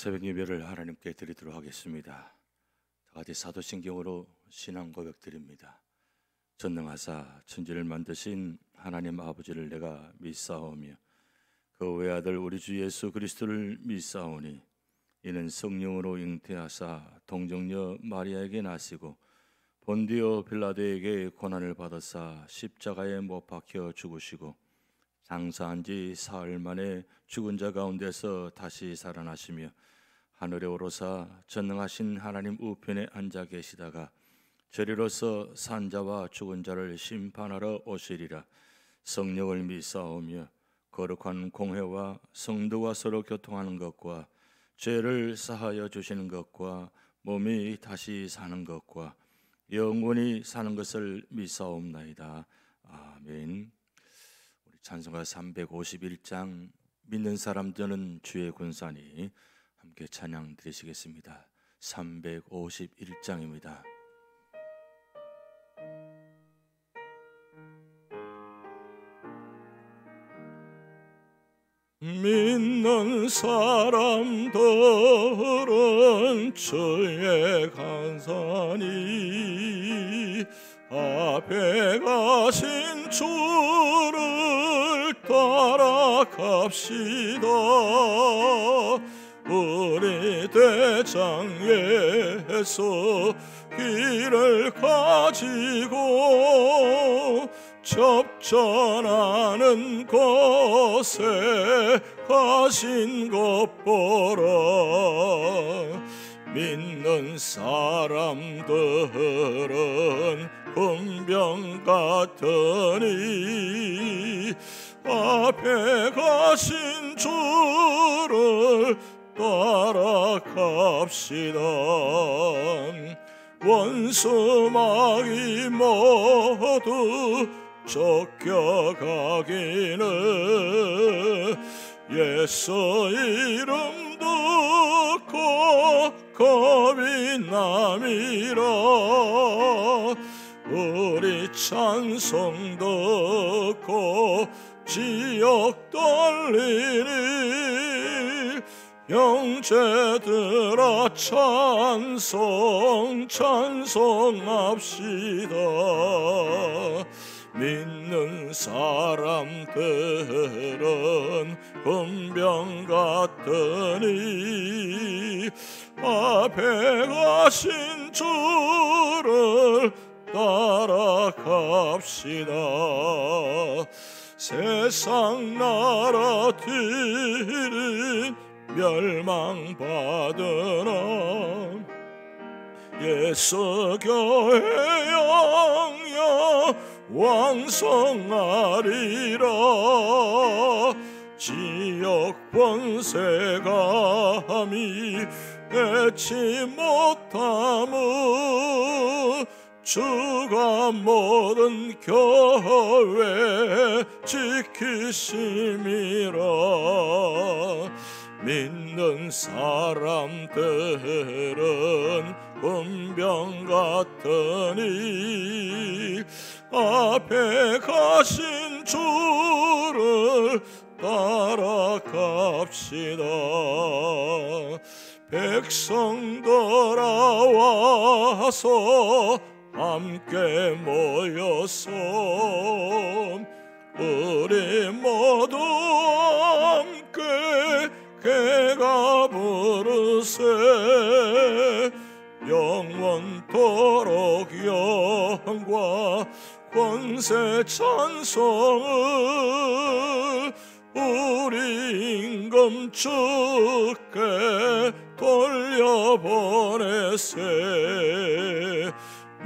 새벽 예배를 하나님께 드리도록 하겠습니다. 다 같이 사도신경으로 신앙 고백 드립니다. 전능하사 천지를 만드신 하나님 아버지를 내가 믿사오며 그 외아들 우리 주 예수 그리스도를 믿사오니 이는 성령으로 잉태하사 동정녀 마리아에게 나시고 본디오 빌라도에게 고난을 받으사 십자가에 못 박혀 죽으시고 장사한 지 사흘 만에 죽은 자 가운데서 다시 살아나시며 하늘에 오르사 전능하신 하나님 우편에 앉아 계시다가 저리로서 산자와 죽은 자를 심판하러 오시리라. 성령을 믿사오며 거룩한 공회와 성도가 서로 교통하는 것과 죄를 사하여 주시는 것과 몸이 다시 사는 것과 영원히 사는 것을 믿사옵나이다. 아멘. 우리 찬송가 351장 믿는 사람들은 주의 군사니 함께 찬양 드리시겠습니다. 351장입니다. 믿는 사람들은 주의 간사니 앞에 가신 주를 따라갑시다. 우리 대장 예수 길을 가지고 접전하는 곳에 가신 것 보라. 믿는 사람들은 군병 같으니 앞에 가신 주를 따라갑시다. 원수마귀 모두 쫓겨가기는 예수 이름 듣고 겁이 남이라. 우리 찬송 듣고 지옥 떨리니 형제들아 찬송합시다. 믿는 사람들은 군병 같으니 앞에 가신 주를 따라갑시다. 세상 나라들이 멸망받으나 예수 교회 영영 왕성하리라. 지옥 권세가 감히 해치 못함은 주가 모든 교회 지키심이라. 믿는 사람들은 군병 같으니 앞에 가신 주를 따라갑시다. 백성들아 와서 함께 모여서 우리 모두 함께 개가 부르세. 영원토록 영광 권세 찬송을 우리 임금 주께 돌려보내세.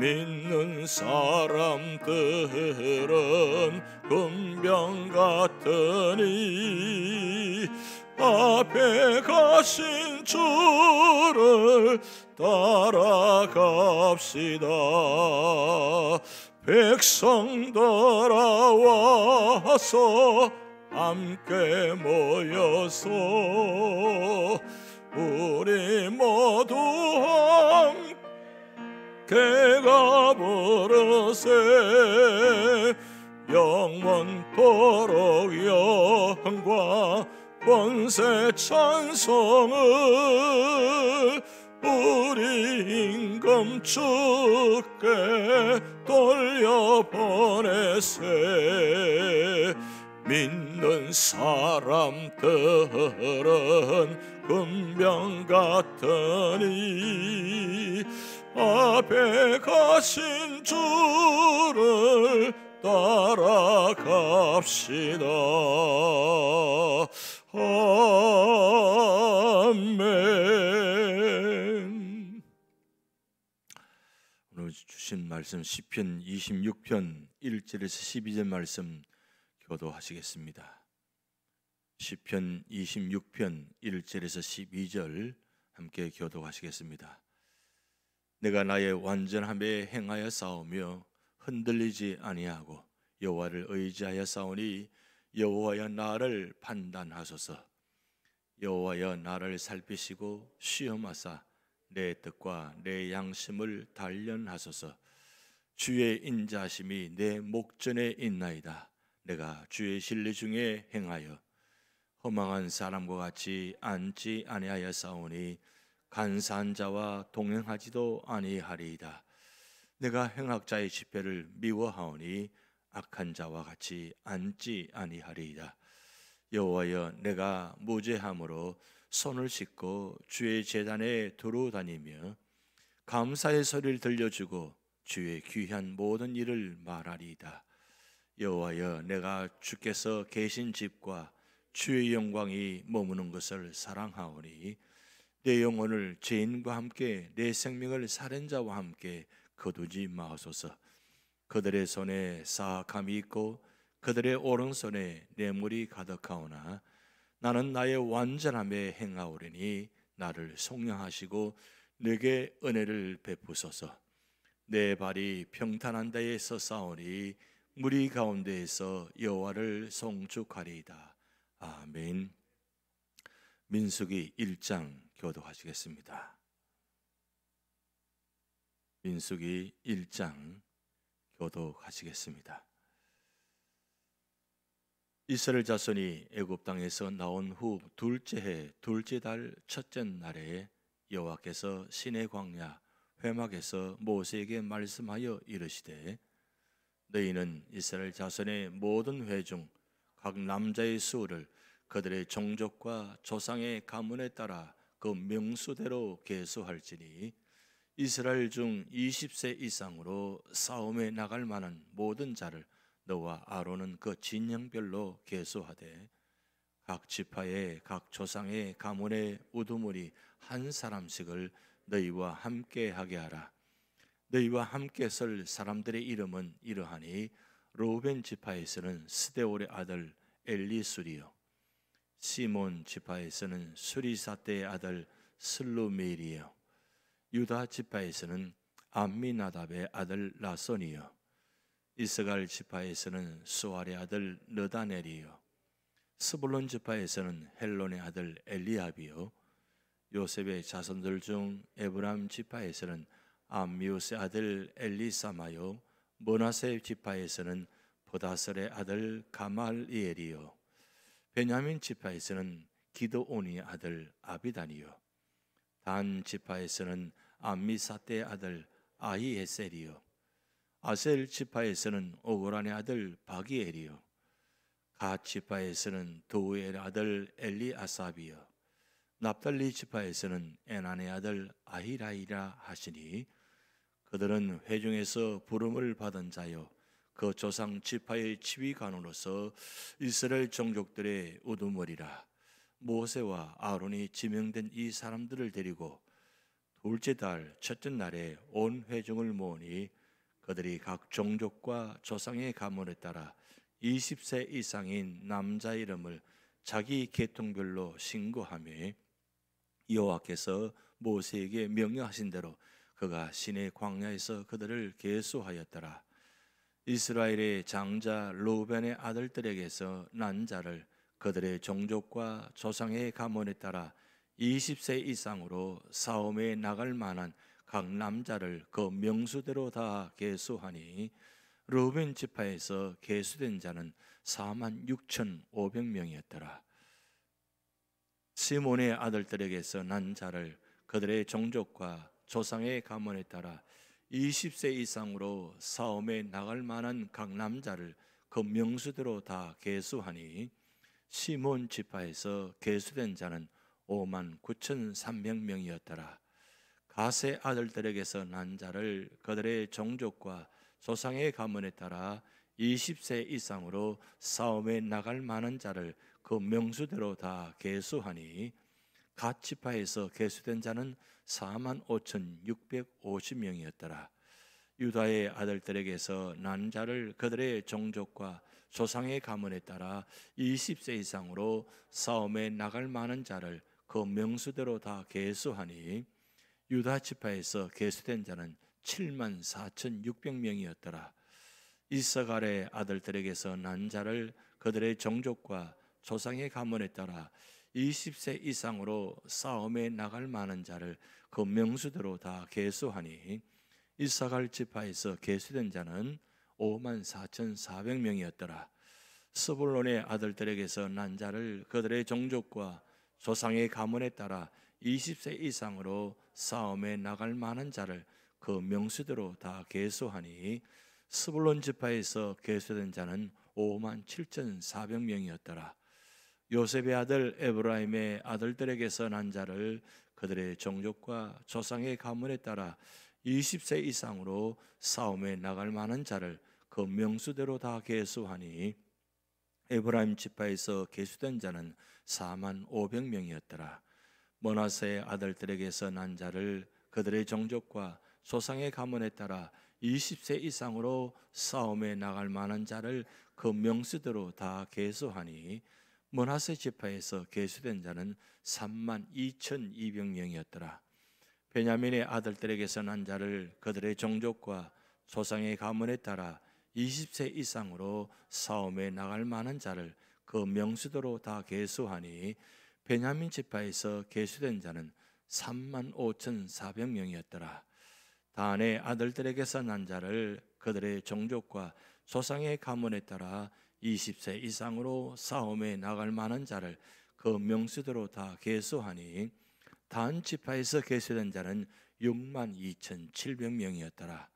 믿는 사람들은 군병 같으니 앞에 가신 주를 따라갑시다. 백성들아 와서 함께 모여서 우리 모두 함께가 부르세. 영원토록 영광 권세 찬송을 우리 임금 주께 돌려보내세. 믿는 사람들은 군병 같으니 앞에 가신 주를 따라갑시다. 아멘. 오늘 주신 말씀 시편 26편 1절에서 12절 말씀 교도하시겠습니다. 시편 26편 1절에서 12절 함께 교도하시겠습니다. 내가 나의 완전함에 행하여 싸우며 흔들리지 아니하고 여호와를 의지하여 싸우니 여호와여 나를 판단하소서. 여호와여 나를 살피시고 시험하사 내 뜻과 내 양심을 단련하소서. 주의 인자하심이 내 목전에 있나이다. 내가 주의 진리 중에 행하여 허망한 사람과 같이 앉지 아니하여 싸우니 간사한 자와 동행하지도 아니하리이다. 내가 행악자의 집회를 미워하오니 악한 자와 같이 앉지 아니하리이다. 여호와여 내가 무죄함으로 손을 씻고 주의 제단에 두루 다니며 감사의 소리를 들려주고 주의 귀한 모든 일을 말하리이다. 여호와여 내가 주께서 계신 집과 주의 영광이 머무는 것을 사랑하오니 내 영혼을 죄인과 함께 내 생명을 살인자와 함께 거두지 마소서. 그들의 손에 사악함이 있고 그들의 오른손에 뇌물이 가득하오나 나는 나의 완전함에 행하오리니 나를 속량하시고 내게 은혜를 베푸소서. 내 발이 평탄한 데에서 싸우니 무리 가운데에서 여호와를 송축하리이다. 아멘. 민수기 1장 교도하시겠습니다. 민수기 1장 교도하시겠습니다. 이스라엘 자손이 애굽 땅에서 나온 후 둘째 해 둘째 달 첫째 날에 여호와께서 시내 광야 회막에서 모세에게 말씀하여 이르시되 너희는 이스라엘 자손의 모든 회 중 각 남자의 수를 그들의 종족과 조상의 가문에 따라 그 명수대로 계수할지니 이스라엘 중 20세 이상으로 싸움에 나갈 만한 모든 자를 너와 아론은 그 진영별로 계수하되 각 지파의 각 조상의 가문의 우두머리 한 사람씩을 너희와 함께 하게 하라. 너희와 함께 설 사람들의 이름은 이러하니 루벤 지파에서는 스데올의 아들 엘리술이요 시몬 지파에서는 수리사대의 아들 슬루멜이요 유다 지파에서는 암미나답의 아들 라손이요 이스갈 지파에서는 수알의 아들 느다넬이요 스불론 지파에서는 헬론의 아들 엘리압이요 요셉의 자손들 중 에브람 지파에서는 암미우스의 아들 엘리사마요 므낫세 지파에서는 보다설의 아들 가말리엘이요 베냐민 지파에서는 기드온의 아들 아비단이요 단 지파에서는 암미사대의 아들 아히에셀이요 아셀 지파에서는 오고란의 아들 바기엘이요 갓 지파에서는 도우엘의 아들 엘리아삽이요 납달리 지파에서는 에난의 아들 아히라이라 하시니 그들은 회중에서 부름을 받은 자요 그 조상 지파의 지휘관으로서 이스라엘 종족들의 우두머리라. 모세와 아론이 지명된 이 사람들을 데리고 둘째 달 첫째 날에 온 회중을 모으니 그들이 각 종족과 조상의 가문에 따라 20세 이상인 남자 이름을 자기 계통별로 신고하며 여호와께서 모세에게 명령하신 대로 그가 시내 광야에서 그들을 계수하였더라. 이스라엘의 장자 루벤의 아들들에게서 난 자를 그들의 종족과 조상의 가문에 따라 20세 이상으로 싸움에 나갈 만한 각 남자를 그 명수대로 다 계수하니 루벤 지파에서 계수된 자는 46,500명이었더라. 시몬의 아들들에게서 난 자를 그들의 종족과 조상의 가문에 따라 20세 이상으로 싸움에 나갈 만한 각 남자를 그 명수대로 다 계수하니 시몬 지파에서 계수된 자는 5만 9,300명이었더라. 가세 아들들에게서 난 자를 그들의 종족과 조상의 가문에 따라 20세 이상으로 싸움에 나갈 만한 자를 그 명수대로 다 계수하니 갓 지파에서 계수된 자는 4만 5,650명이었더라. 유다의 아들들에게서 난 자를 그들의 종족과 조상의 가문에 따라 20세 이상으로 싸움에 나갈 만한 자를 그 명수대로 다 계수하니 유다 지파에서 계수된 자는 7만 4,600명이었더라. 이스가랴의 아들들에게서 난 자를 그들의 종족과 조상의 가문에 따라 20세 이상으로 싸움에 나갈 만한 자를 그 명수대로 다 계수하니 이사갈 지파에서 계수된 자는 5만 4,400명이었더라. 스불론의 아들들에게서 난 자를 그들의 종족과 조상의 가문에 따라 20세 이상으로 싸움에 나갈 만한 자를 그 명수대로 다 계수하니 스불론 지파에서 계수된 자는 5만 7,400명이었더라. 요셉의 아들 에브라임의 아들들에게서 난 자를 그들의 종족과 조상의 가문에 따라 20세 이상으로 싸움에 나갈 만한 자를 그 명수대로 다 계수하니 에브라임 지파에서 계수된 자는 4만 500명이었더라. 므낫세의 아들들에게서 난 자를 그들의 종족과 조상의 가문에 따라 20세 이상으로 싸움에 나갈 만한 자를 그 명수대로 다 계수하니 므낫세 지파에서 계수된 자는 3만 2,200명이었더라. 베냐민의 아들들에게서 난 자를 그들의 종족과 조상의 가문에 따라 20세 이상으로 싸움에 나갈 만한 자를 그 명수대로 다 계수하니 베냐민 지파에서 계수된 자는 3만 5,400명이었더라. 단의 아들들에게서 난 자를 그들의 종족과 조상의 가문에 따라 20세 이상으로 싸움에 나갈 만한 자를 그 명수대로 다 계수하니 단 지파에서 계수된 자는 6만 2,700명이었더라.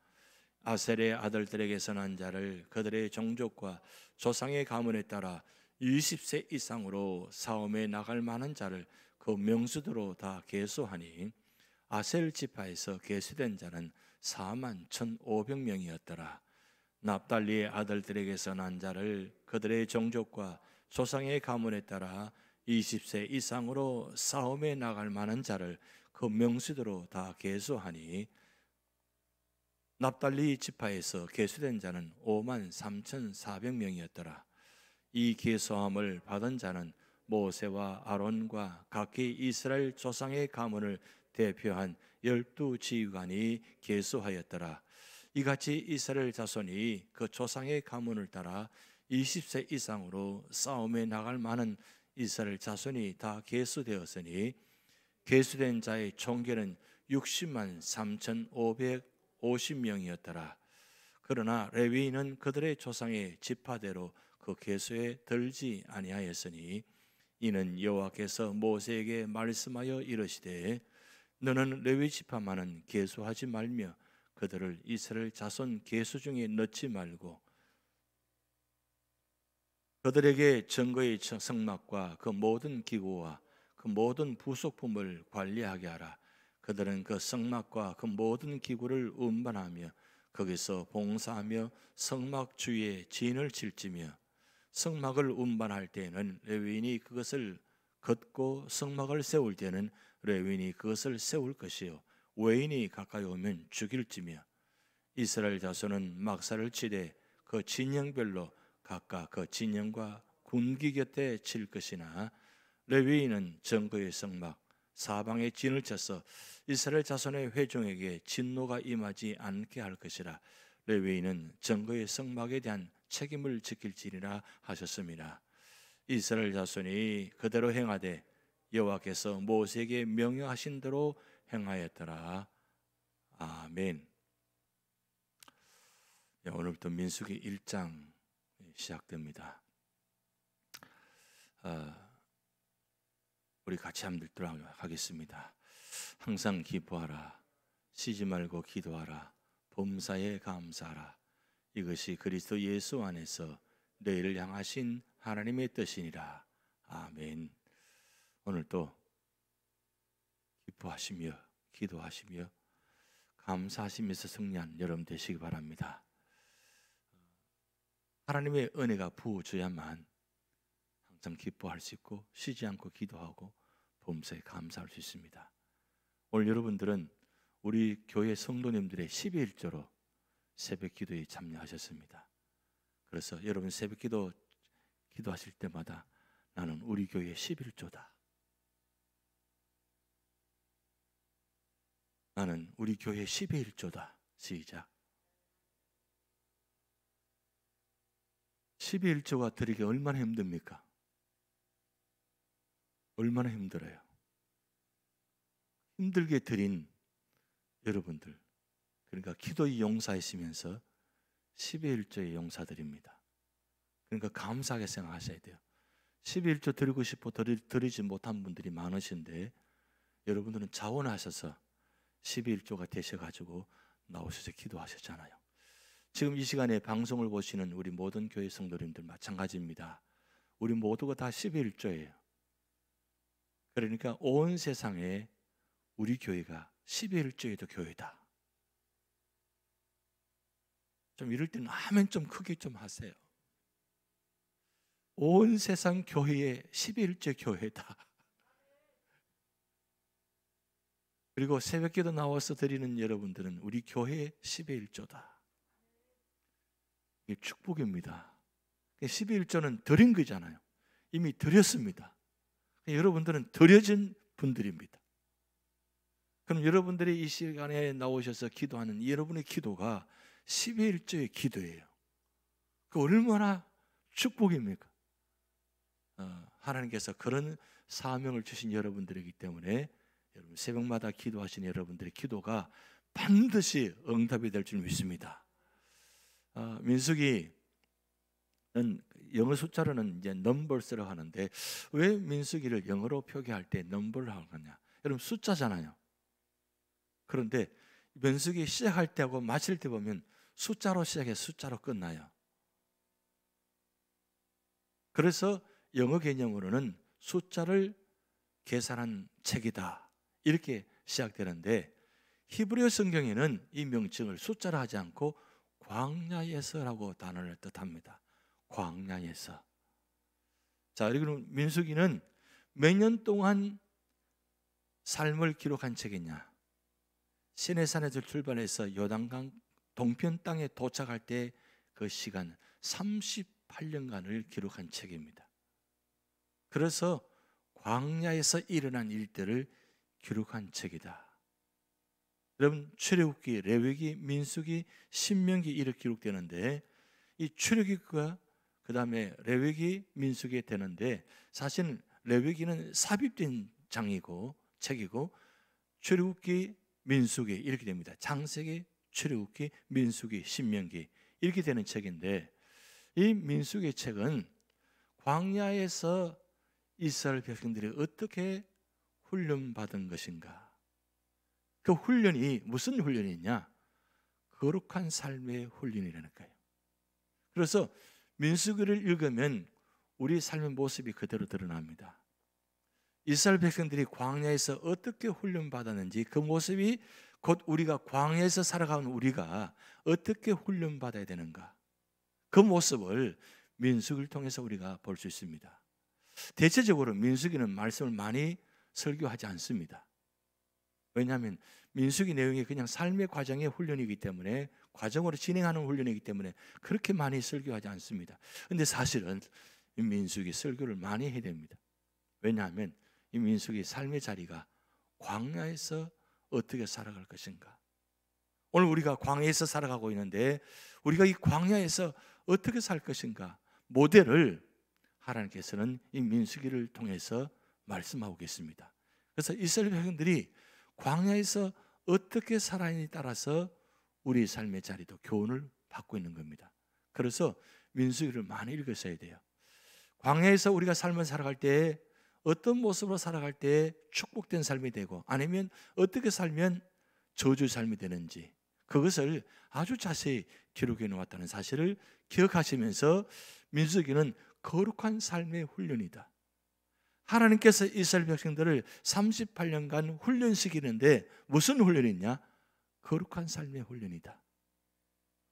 아셀의 아들들에게서 난 자를 그들의 종족과 조상의 가문에 따라 20세 이상으로 싸움에 나갈 만한 자를 그 명수대로 다 계수하니 아셀 지파에서 계수된 자는 4만 1,500명이었더라. 납달리의 아들들에게서 난 자를 그들의 종족과 조상의 가문에 따라 20세 이상으로 싸움에 나갈 만한 자를 그 명수대로 다 계수하니 납달리 지파에서 계수된 자는 5만 3,400명이었더라. 이 계수함을 받은 자는 모세와 아론과 각기 이스라엘 조상의 가문을 대표한 12지휘관이 계수하였더라. 이같이 이스라엘 자손이 그 조상의 가문을 따라 20세 이상으로 싸움에 나갈 만한 이스라엘 자손이 다 계수되었으니 계수된 자의 총계는 60만 3,550명이었더라. 그러나 레위인은 그들의 조상의 지파대로 그 계수에 들지 아니하였으니 이는 여호와께서 모세에게 말씀하여 이르시되 너는 레위 지파만은 계수하지 말며 그들을 이스라엘 자손 계수 중에 넣지 말고 그들에게 증거의 성막과 그 모든 기구와 그 모든 부속품을 관리하게 하라. 그들은 그 성막과 그 모든 기구를 운반하며 거기서 봉사하며 성막 주위에 진을 칠지며 성막을 운반할 때에는 레위인이 그것을 걷고 성막을 세울 때는 레위인이 그것을 세울 것이요 외인이 가까이 오면 죽일지며 이스라엘 자손은 막사를 치되 그 진영별로 각각 그 진영과 군기 곁에 칠 것이나 레위인은 정거의 성막 사방에 진을 쳐서 이스라엘 자손의 회중에게 진노가 임하지 않게 할 것이라. 레위인은 정거의 성막에 대한 책임을 지킬지니라 하셨습니다. 이스라엘 자손이 그대로 행하되 여호와께서 모세에게 명령하신 대로 행하였더라. 아멘. 오늘부터 민수기 1장 시작됩니다. 우리 같이 한번 읽도록 하겠습니다. 항상 기뻐하라. 쉬지 말고 기도하라. 범사에 감사하라. 이것이 그리스도 예수 안에서 너희를 향하신 하나님의 뜻이니라. 아멘. 오늘도 기뻐하시며 기도하시며 감사하시면서 승리한 여러분 되시기 바랍니다. 하나님의 은혜가 부어져야만 항상 기뻐할 수 있고 쉬지 않고 기도하고 범사에 감사할 수 있습니다. 오늘 여러분들은 우리 교회 성도님들의 12일조로 새벽 기도에 참여하셨습니다. 그래서 여러분 새벽 기도하실 때마다 나는 우리 교회의 11조다. 나는 우리 교회의 12일조다. 시작. 12일조가 드리기 얼마나 힘듭니까? 얼마나 힘들어요. 힘들게 드린 여러분들, 그러니까 기도의 용사이시면서 12일조의 용사들입니다. 그러니까 감사하게 생각하셔야 돼요. 12일조 드리고 싶어 드리지 못한 분들이 많으신데 여러분들은 자원하셔서 12일조가 되셔가지고 나오셔서 기도하셨잖아요. 지금 이 시간에 방송을 보시는 우리 모든 교회 성도님들 마찬가지입니다. 우리 모두가 다 12일조예요. 그러니까 온 세상에 우리 교회가 12일조에도 교회다. 좀 이럴 때는 아멘 좀 크게 좀 하세요. 온 세상 교회의 12일째 교회다. 그리고 새벽기도 나와서 드리는 여러분들은 우리 교회의 12일조다. 이게 축복입니다. 12일조는 드린 거잖아요. 이미 드렸습니다. 여러분들은 드려진 분들입니다. 그럼 여러분들이 이 시간에 나오셔서 기도하는 여러분의 기도가 12일조의 기도예요. 그 얼마나 축복입니까? 하나님께서 그런 사명을 주신 여러분들이기 때문에 여러분 새벽마다 기도하시는 여러분들의 기도가 반드시 응답이 될 줄 믿습니다. 민수기는 영어 숫자로는 이제 numbers라고 하는데 왜 민수기를 영어로 표기할 때 number를 하느냐? 여러분 숫자잖아요. 그런데 민수기 시작할 때하고 마칠 때 보면 숫자로 시작해서 숫자로 끝나요. 그래서 영어 개념으로는 숫자를 계산한 책이다 이렇게 시작되는데 히브리어 성경에는 이 명칭을 숫자로 하지 않고 광야에서라고 단어를 뜻합니다. 광야에서. 자, 그리고 민수기는 몇 년 동안 삶을 기록한 책이냐? 시내산에서 출발해서 요단강 동편 땅에 도착할 때 그 시간 38년간을 기록한 책입니다. 그래서 광야에서 일어난 일들을 기록한 책이다. 여러분 출애굽기, 레위기, 민수기, 신명기 이렇게 기록되는데 이 출애굽기가 그 다음에 레위기, 민수기 되는데 사실은 레위기는 삽입된 장이고 책이고 출애굽기, 민수기 이렇게 됩니다. 창세기, 출애굽기, 민수기, 신명기 이렇게 되는 책인데 이 민수기 책은 광야에서 이스라엘 백성들이 어떻게 훈련받은 것인가? 그 훈련이 무슨 훈련이냐? 거룩한 삶의 훈련이라는 거예요. 그래서 민수기를 읽으면 우리 삶의 모습이 그대로 드러납니다. 이스라엘 백성들이 광야에서 어떻게 훈련받았는지 그 모습이 곧 우리가 광야에서 살아가는 우리가 어떻게 훈련받아야 되는가? 그 모습을 민수기를 통해서 우리가 볼 수 있습니다. 대체적으로 민수기는 말씀을 많이 설교하지 않습니다. 왜냐하면 민수기 내용이 그냥 삶의 과정의 훈련이기 때문에 과정으로 진행하는 훈련이기 때문에 그렇게 많이 설교하지 않습니다. 그런데 사실은 이 민수기 설교를 많이 해야 됩니다. 왜냐하면 이 민수기 삶의 자리가 광야에서 어떻게 살아갈 것인가. 오늘 우리가 광야에서 살아가고 있는데 우리가 이 광야에서 어떻게 살 것인가 모델을 하나님께서는 이 민수기를 통해서 말씀하고 계십니다. 그래서 이스라엘 백성들이 광야에서 어떻게 살아야에 따라서 우리 삶의 자리도 교훈을 받고 있는 겁니다. 그래서 민수기를 많이 읽으셔야 돼요. 광야에서 우리가 삶을 살아갈 때 어떤 모습으로 살아갈 때 축복된 삶이 되고 아니면 어떻게 살면 저주의 삶이 되는지 그것을 아주 자세히 기록해 놓았다는 사실을 기억하시면서 민수기는 거룩한 삶의 훈련이다. 하나님께서 이스라엘 백성들을 38년간 훈련시키는데 무슨 훈련이냐? 거룩한 삶의 훈련이다.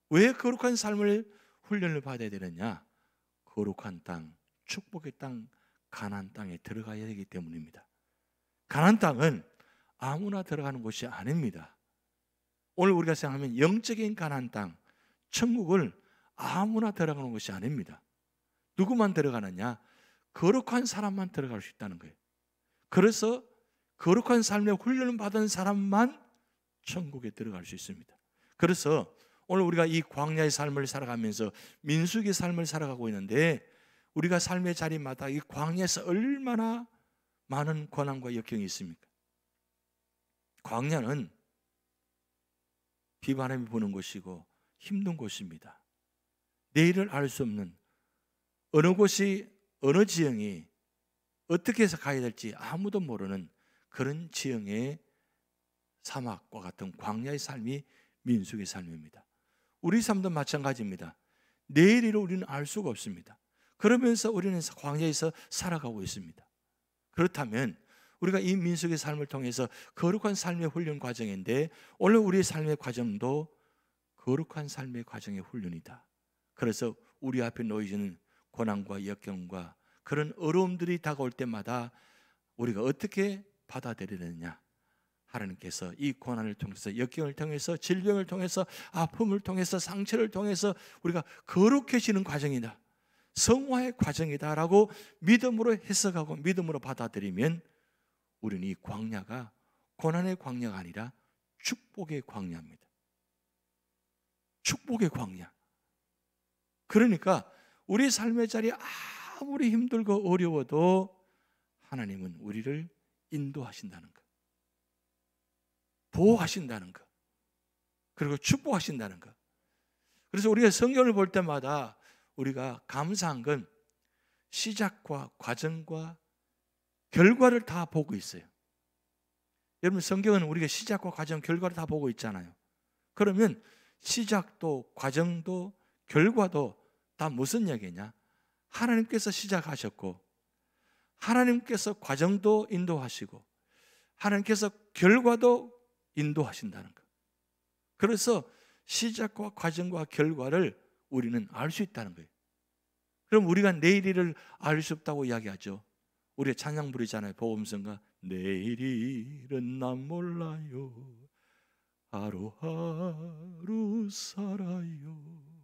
왜 거룩한 삶을 훈련을 받아야 되느냐? 거룩한 땅, 축복의 땅, 가나안 땅에 들어가야 되기 때문입니다. 가나안 땅은 아무나 들어가는 곳이 아닙니다. 오늘 우리가 생각하면 영적인 가나안 땅, 천국을 아무나 들어가는 곳이 아닙니다. 누구만 들어가느냐? 거룩한 사람만 들어갈 수 있다는 거예요. 그래서 거룩한 삶의 훈련을 받은 사람만 천국에 들어갈 수 있습니다. 그래서 오늘 우리가 이 광야의 삶을 살아가면서 민수기의 삶을 살아가고 있는데 우리가 삶의 자리마다 이 광야에서 얼마나 많은 고난과 역경이 있습니까? 광야는 비바람이 부는 곳이고 힘든 곳입니다. 내일을 알 수 없는 어느 곳이 어느 지형이 어떻게 해서 가야 될지 아무도 모르는 그런 지형의 사막과 같은 광야의 삶이 민수기의 삶입니다. 우리 삶도 마찬가지입니다. 내일을 우리는 알 수가 없습니다. 그러면서 우리는 광야에서 살아가고 있습니다. 그렇다면 우리가 이 민수기의 삶을 통해서 거룩한 삶의 훈련 과정인데 오늘 우리의 삶의 과정도 거룩한 삶의 과정의 훈련이다. 그래서 우리 앞에 놓여지는 고난과 역경과 그런 어려움들이 다가올 때마다 우리가 어떻게 받아들이느냐? 하나님께서 이 고난을 통해서 역경을 통해서 질병을 통해서 아픔을 통해서 상처를 통해서 우리가 거룩해지는 과정이다. 성화의 과정이다라고 믿음으로 해석하고 믿음으로 받아들이면 우리는 이 광야가 고난의 광야가 아니라 축복의 광야입니다. 축복의 광야. 그러니까 우리 삶의 자리 아무리 힘들고 어려워도 하나님은 우리를 인도하신다는 것, 보호하신다는 것, 그리고 축복하신다는 것. 그래서 우리가 성경을 볼 때마다 우리가 감사한 건 시작과 과정과 결과를 다 보고 있어요. 여러분 성경은 우리가 시작과 과정, 결과를 다 보고 있잖아요. 그러면 시작도 과정도 결과도 다 무슨 얘기냐? 하나님께서 시작하셨고 하나님께서 과정도 인도하시고 하나님께서 결과도 인도하신다는 것. 그래서 시작과 과정과 결과를 우리는 알 수 있다는 거예요. 그럼 우리가 내일 일을 알 수 없다고 이야기하죠. 우리가 찬양 부르잖아요. 복음성가 내일 일은 난 몰라요 하루하루 살아요.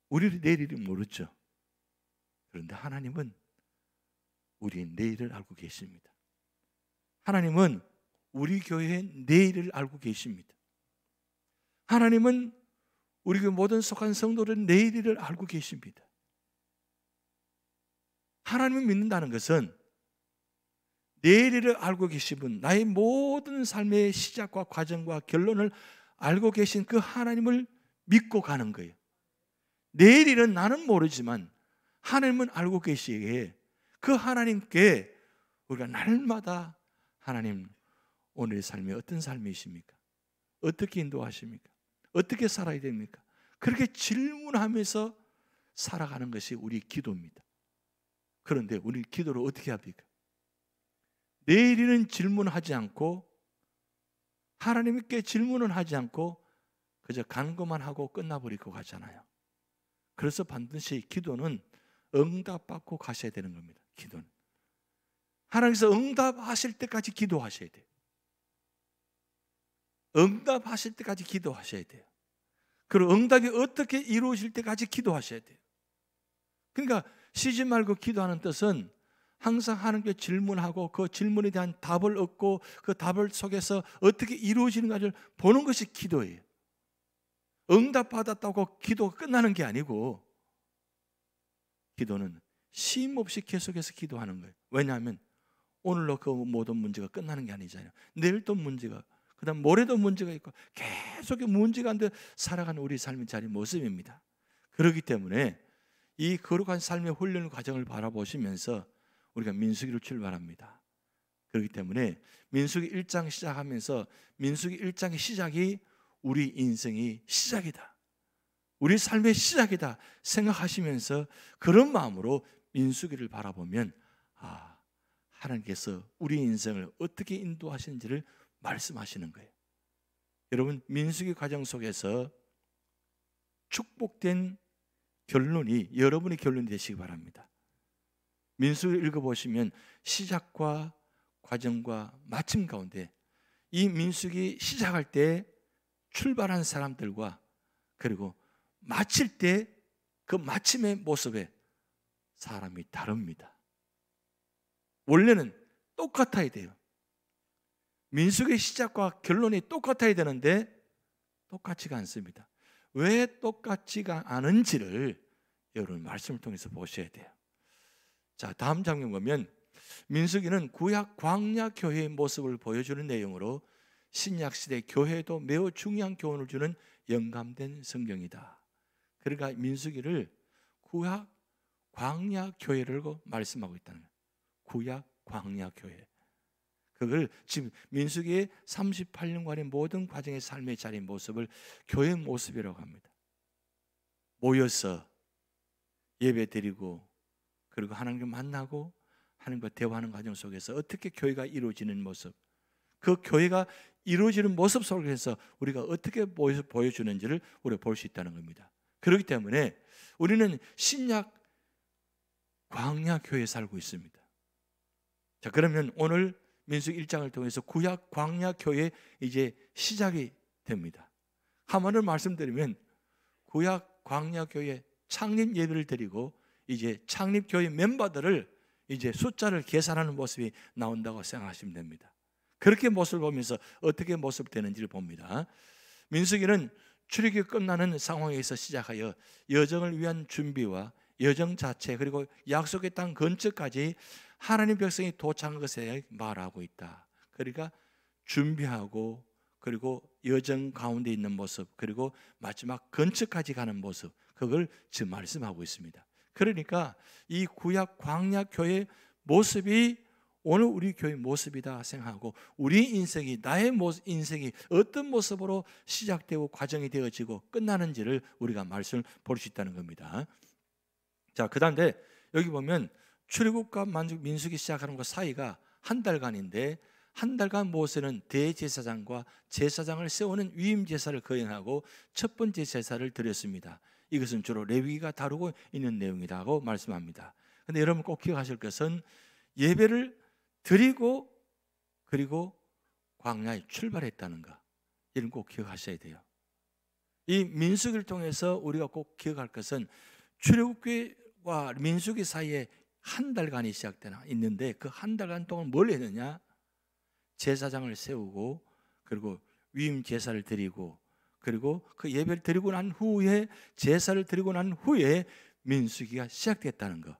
우리는 내일을 모르죠. 그런데 하나님은 우리의 내일을 알고 계십니다. 하나님은 우리 교회의 내일을 알고 계십니다. 하나님은 우리 교회 모든 속한 성도들의 내일을 알고 계십니다. 하나님을 믿는다는 것은 내일을 알고 계시분, 나의 모든 삶의 시작과 과정과 결론을 알고 계신 그 하나님을 믿고 가는 거예요. 내일은 나는 모르지만 하나님은 알고 계시기에 그 하나님께 우리가 날마다 하나님 오늘의 삶이 어떤 삶이십니까? 어떻게 인도하십니까? 어떻게 살아야 됩니까? 그렇게 질문하면서 살아가는 것이 우리 기도입니다. 그런데 우리 기도를 어떻게 합니까? 내일은 질문하지 않고 하나님께 질문은 하지 않고 그저 간구만 하고 끝나버리고 가잖아요. 그래서 반드시 기도는 응답받고 가셔야 되는 겁니다. 기도는 하나님께서 응답하실 때까지 기도하셔야 돼요. 응답하실 때까지 기도하셔야 돼요. 그리고 응답이 어떻게 이루어질 때까지 기도하셔야 돼요. 그러니까 쉬지 말고 기도하는 뜻은 항상 하나님께 질문하고 그 질문에 대한 답을 얻고 그 답을 속에서 어떻게 이루어지는가를 보는 것이 기도예요. 응답받았다고 기도가 끝나는 게 아니고 기도는 쉼 없이 계속해서 기도하는 거예요. 왜냐하면 오늘로 그 모든 문제가 끝나는 게 아니잖아요. 내일 또 문제가, 그 다음 모레도 문제가 있고 계속 문제가 안 돼 살아가는 우리 삶의 자리 모습입니다. 그렇기 때문에 이 거룩한 삶의 훈련 과정을 바라보시면서 우리가 민수기를 출발합니다. 그렇기 때문에 민수기 1장 시작하면서 민수기 1장의 시작이 우리 인생의 시작이다, 우리 삶의 시작이다 생각하시면서 그런 마음으로 민수기를 바라보면 하나님께서 우리 인생을 어떻게 인도하시는지를 말씀하시는 거예요. 여러분, 민수기 과정 속에서 축복된 결론이 여러분의 결론이 되시기 바랍니다. 민수기를 읽어보시면 시작과 과정과 마침 가운데 이 민수기 시작할 때 출발한 사람들과 그리고 마칠 때 그 마침의 모습에 사람이 다릅니다. 원래는 똑같아야 돼요. 민수기의 시작과 결론이 똑같아야 되는데 똑같지가 않습니다. 왜 똑같지가 않은지를 여러분 말씀을 통해서 보셔야 돼요. 자, 다음 장면 보면 민수기는 구약 광야 교회의 모습을 보여주는 내용으로 신약시대 교회에도 매우 중요한 교훈을 주는 영감된 성경이다. 그러니까 민수기를 구약 광야 교회라고 말씀하고 있다는 거예요. 구약 광야 교회. 그걸 지금 민수기의 38년간의 모든 과정의 삶의 자리의 모습을 교회 모습이라고 합니다. 모여서 예배드리고 그리고 하나님을 만나고 하나님과 대화하는 과정 속에서 어떻게 교회가 이루어지는 모습, 그 교회가 이루어지는 모습 속에서 우리가 어떻게 보여주는지를 우리가 볼 수 있다는 겁니다. 그렇기 때문에 우리는 신약 광야 교회에 살고 있습니다. 자, 그러면 오늘 민수기 1장을 통해서 구약 광야 교회 이제 시작이 됩니다. 한마디로 말씀드리면 구약 광야 교회 창립 예배를 드리고 이제 창립 교회 멤버들을 이제 숫자를 계산하는 모습이 나온다고 생각하시면 됩니다. 그렇게 모습을 보면서 어떻게 모습되는지를 봅니다. 민수기는 출애굽이 끝나는 상황에서 시작하여 여정을 위한 준비와 여정 자체 그리고 약속의 땅 근처까지 하나님 백성이 도착한 것에 말하고 있다. 그러니까 준비하고 그리고 여정 가운데 있는 모습 그리고 마지막 근처까지 가는 모습, 그걸 지금 말씀하고 있습니다. 그러니까 이 구약 광야 교회 모습이 오늘 우리 교회 모습이다 생각하고 우리 인생이 나의 인생이 어떤 모습으로 시작되고 과정이 되어지고 끝나는지를 우리가 말씀을 볼 수 있다는 겁니다. 자, 그다음에 여기 보면 출애굽과 민수기 시작하는 것 사이가 한 달간인데 한 달간 모세는 대제사장과 제사장을 세우는 위임 제사를 거행하고 첫 번째 제사를 드렸습니다. 이것은 주로 레위기가 다루고 있는 내용이라고 말씀합니다. 그런데 여러분 꼭 기억하실 것은 예배를 드리고 그리고 광야에 출발했다는 것, 이런 꼭 기억하셔야 돼요. 이 민수기를 통해서 우리가 꼭 기억할 것은 출애굽기와 민수기 사이에 한 달간이 있는데 그 한 달간 동안 뭘 했느냐? 제사장을 세우고 그리고 위임 제사를 드리고 그리고 그 예배를 드리고 난 후에 제사를 드리고 난 후에 민수기가 시작됐다는 것.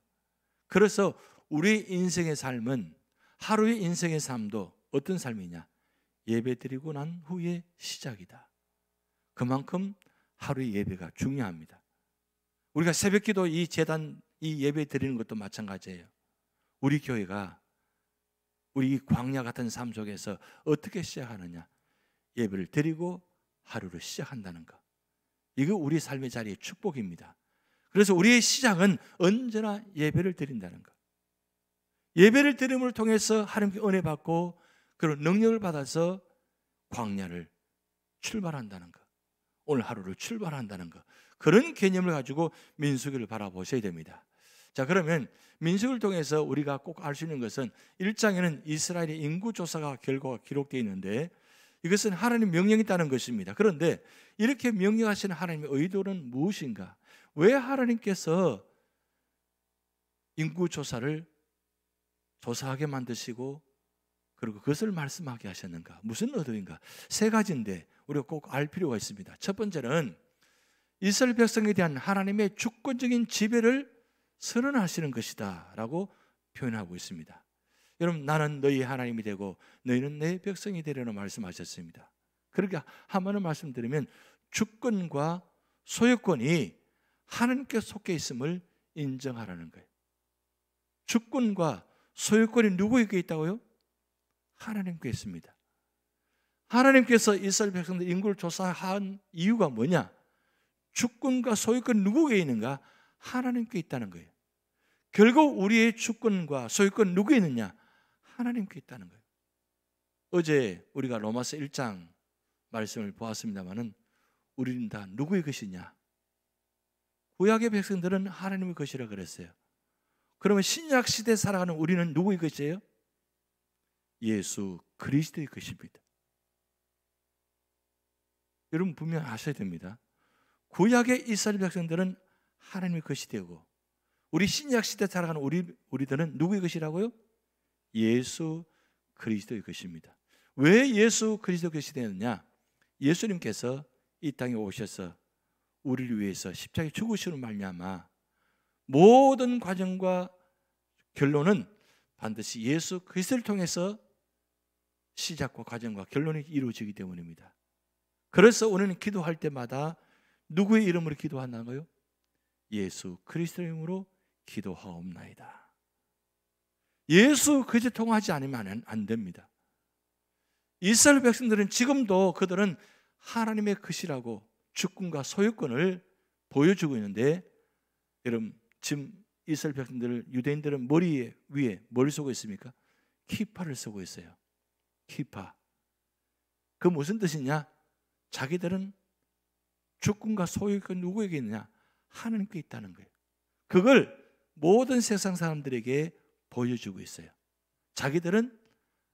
그래서 우리 인생의 삶은 하루의 인생의 삶도 어떤 삶이냐? 예배 드리고 난 후에 시작이다. 그만큼 하루의 예배가 중요합니다. 우리가 새벽기도 이 제단 이 예배 드리는 것도 마찬가지예요. 우리 교회가 우리 광야 같은 삶 속에서 어떻게 시작하느냐? 예배를 드리고 하루를 시작한다는 것. 이거 우리 삶의 자리의 축복입니다. 그래서 우리의 시작은 언제나 예배를 드린다는 것. 예배를 드림을 통해서 하나님께 은혜 받고 그런 능력을 받아서 광야를 출발한다는 것. 오늘 하루를 출발한다는 것. 그런 개념을 가지고 민수기를 바라보셔야 됩니다. 자, 그러면 민수기를 통해서 우리가 꼭 알 수 있는 것은 1장에는 이스라엘의 인구조사가 결과가 기록되어 있는데 이것은 하나님 명령이 있다는 것입니다. 그런데 이렇게 명령하시는 하나님의 의도는 무엇인가? 왜 하나님께서 인구조사를 조사하게 만드시고 그리고 그것을 말씀하게 하셨는가? 무슨 의도인가? 세 가지인데 우리가 꼭 알 필요가 있습니다. 첫 번째는 이스라엘 백성에 대한 하나님의 주권적인 지배를 선언하시는 것이다 라고 표현하고 있습니다. 여러분, 나는 너희 하나님이 되고 너희는 내 백성이 되리라 말씀하셨습니다. 그러니까 한번을 말씀드리면 주권과 소유권이 하나님께 속해 있음을 인정하라는 거예요. 주권과 소유권이 누구에게 있다고요? 하나님께 있습니다. 하나님께서 이스라엘 백성들 인구를 조사한 이유가 뭐냐? 주권과 소유권이 누구에게 있는가? 하나님께 있다는 거예요. 결국 우리의 주권과 소유권 누구에 있느냐? 하나님께 있다는 거예요. 어제 우리가 로마서 1장 말씀을 보았습니다마는 우리는 다 누구의 것이냐? 구약의 백성들은 하나님의 것이라 그랬어요. 그러면 신약 시대에 살아가는 우리는 누구의 것이에요? 예수 그리스도의 것입니다. 여러분 분명 아셔야 됩니다. 구약의 이스라엘 백성들은 하나님의 것이 되고 우리 신약 시대에 살아가는 우리들은 누구의 것이라고요? 예수 그리스도의 것입니다. 왜 예수 그리스도의 것이 되느냐? 예수님께서 이 땅에 오셔서 우리를 위해서 십자가에 죽으시는 말미암아 모든 과정과 결론은 반드시 예수 그리스도를 통해서 시작과 과정과 결론이 이루어지기 때문입니다. 그래서 우리는 기도할 때마다 누구의 이름으로 기도한다고요? 예수 그리스도의 이름으로 기도하옵나이다. 예수 그리스도 통하지 않으면 안 됩니다. 이스라엘 백성들은 지금도 그들은 하나님의 것이라고 주권과 소유권을 보여주고 있는데, 여러분 지금 이스라엘 백성들, 유대인들은 머리 위에 뭘 쓰고 있습니까? 키파를 쓰고 있어요. 키파. 그 무슨 뜻이냐? 자기들은 주권과 소유권 누구에게 있느냐? 하나님께 있다는 거예요. 그걸 모든 세상 사람들에게 보여주고 있어요. 자기들은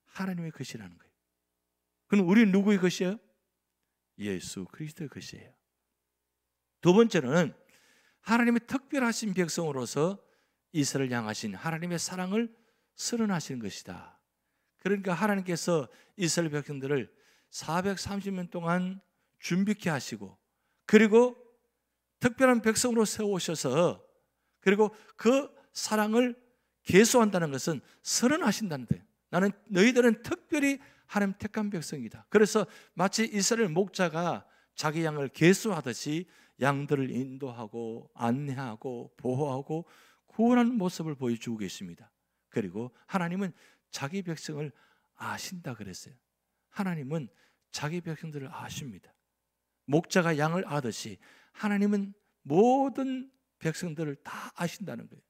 하나님의 것이라는 거예요. 그럼 우리는 누구의 것이에요? 예수 그리스도의 것이에요. 두 번째는 하나님의 특별하신 백성으로서 이스라엘을 향하신 하나님의 사랑을 선언하시는 것이다. 그러니까 하나님께서 이스라엘 백성들을 430년 동안 준비케 하시고, 그리고 특별한 백성으로 세우셔서, 그리고 그 사랑을 계수한다는 것은 선언하신다는 거예요. 나는 너희들은 특별히 하나님 택한 백성이다. 그래서 마치 이스라엘 목자가 자기 양을 계수하듯이 양들을 인도하고 안내하고 보호하고 구원하는 모습을 보여주고 계십니다. 그리고 하나님은 자기 백성을 아신다 그랬어요. 하나님은 자기 백성들을 아십니다. 목자가 양을 아듯이 하나님은 모든 백성들을 다 아신다는 거예요.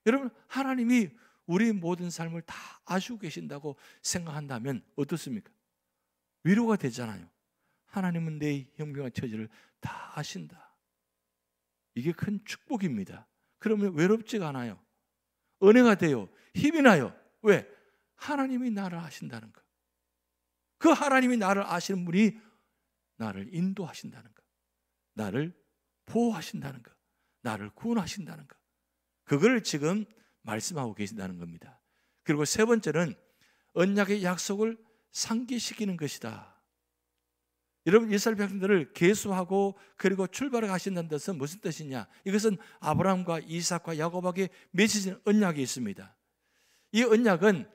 여러분, 하나님이 우리 모든 삶을 다 아시고 계신다고 생각한다면 어떻습니까? 위로가 되잖아요. 하나님은 내 형편과 처지를 다 아신다. 이게 큰 축복입니다. 그러면 외롭지가 않아요. 은혜가 돼요. 힘이 나요. 왜? 하나님이 나를 아신다는 것. 그 하나님이 나를 아시는 분이 나를 인도하신다는 것, 나를 보호하신다는 것, 나를 구원하신다는 것, 그걸 지금 말씀하고 계신다는 겁니다. 그리고 세 번째는 언약의 약속을 상기시키는 것이다. 여러분, 이스라엘 백성들을 계수하고 그리고 출발해 가신다는 뜻은 무슨 뜻이냐? 이것은 아브라함과 이삭과 야곱에게 맺어진 언약이 있습니다. 이 언약은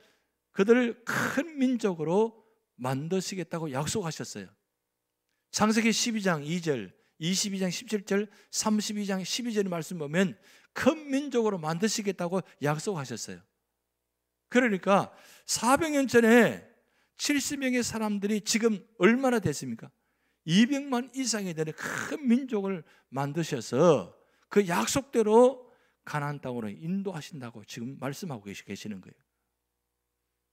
그들을 큰 민족으로 만드시겠다고 약속하셨어요. 창세기 12장 2절, 22장 17절, 32장 12절 말씀 보면 큰 민족으로 만드시겠다고 약속하셨어요. 그러니까 400년 전에 70명의 사람들이 지금 얼마나 됐습니까? 200만 이상이 되는 큰 민족을 만드셔서 그 약속대로 가나안 땅으로 인도하신다고 지금 말씀하고 계시는 거예요.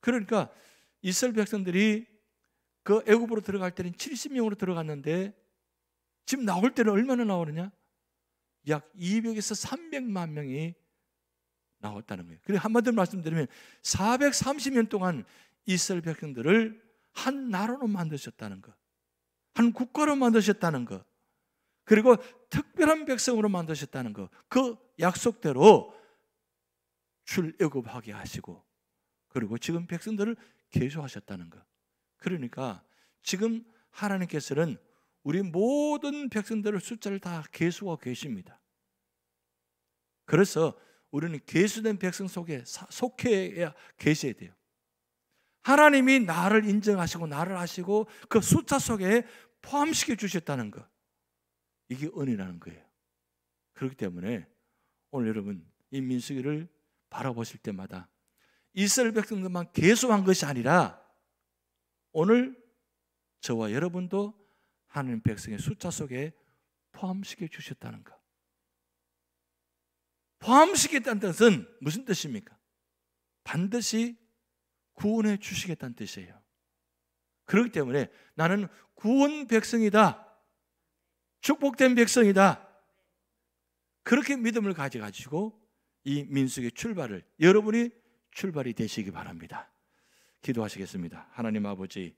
그러니까 이스라엘 백성들이 그 애굽으로 들어갈 때는 70명으로 들어갔는데 지금 나올 때는 얼마나 나오느냐? 약 200에서 300만 명이 나왔다는 거예요. 그리고 한마디로 말씀드리면 430년 동안 이스라엘 백성들을 한 나라로 만드셨다는 것, 한 국가로 만드셨다는 것, 그리고 특별한 백성으로 만드셨다는 것, 그 약속대로 출애굽하게 하시고, 그리고 지금 백성들을 계수하셨다는 것. 그러니까 지금 하나님께서는 우리 모든 백성들의 숫자를 다 계수하고 계십니다. 그래서 우리는 계수된 백성 속에 속해야 계셔야 돼요. 하나님이 나를 인정하시고 나를 아시고 그 숫자 속에 포함시켜 주셨다는 것, 이게 은혜라는 거예요. 그렇기 때문에 오늘 여러분 이 민수기를 바라보실 때마다 이스라엘 백성들만 계속한 것이 아니라 오늘 저와 여러분도 하나님 백성의 숫자 속에 포함시켜 주셨다는 것. 포함시켰다는 뜻은 무슨 뜻입니까? 반드시 구원해 주시겠다는 뜻이에요. 그렇기 때문에 나는 구원 백성이다, 축복된 백성이다, 그렇게 믿음을 가져가지고 이 민수기의 출발을, 여러분이 출발이 되시기 바랍니다. 기도하시겠습니다. 하나님 아버지,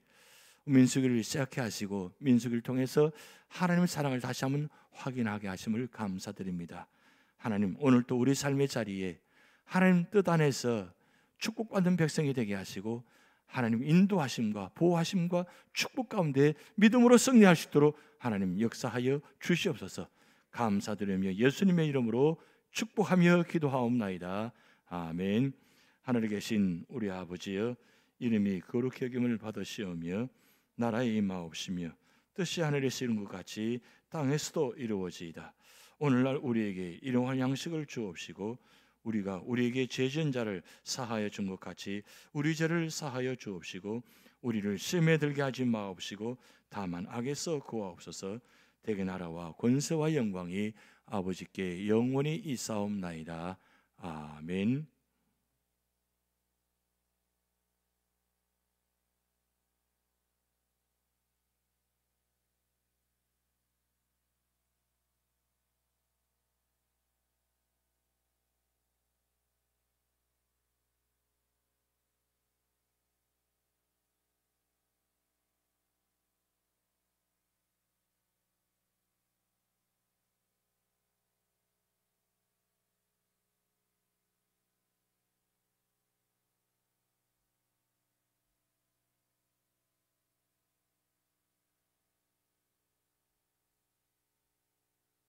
민수기를 시작해 하시고 민수기를 통해서 하나님의 사랑을 다시 한번 확인하게 하심을 감사드립니다. 하나님, 오늘 또 우리 삶의 자리에 하나님 뜻 안에서 축복받는 백성이 되게 하시고 하나님 인도하심과 보호하심과 축복 가운데 믿음으로 승리할 수 있도록 하나님 역사하여 주시옵소서. 감사드리며 예수님의 이름으로 축복하며 기도하옵나이다. 아멘. 하늘에 계신 우리 아버지여, 이름이 거룩히 여김을 받으시오며 나라에 임하옵시며 뜻이 하늘에서 이룬 것 같이 땅에서도 이루어지이다. 오늘날 우리에게 일용할 양식을 주옵시고 우리가 우리에게 죄 지은 자를 사하여 준 것 같이 우리 죄를 사하여 주옵시고 우리를 시험에 들게 하지 마옵시고 다만 악에서 구하옵소서. 대개 나라와 권세와 영광이 아버지께 영원히 있사옵나이다. 아멘.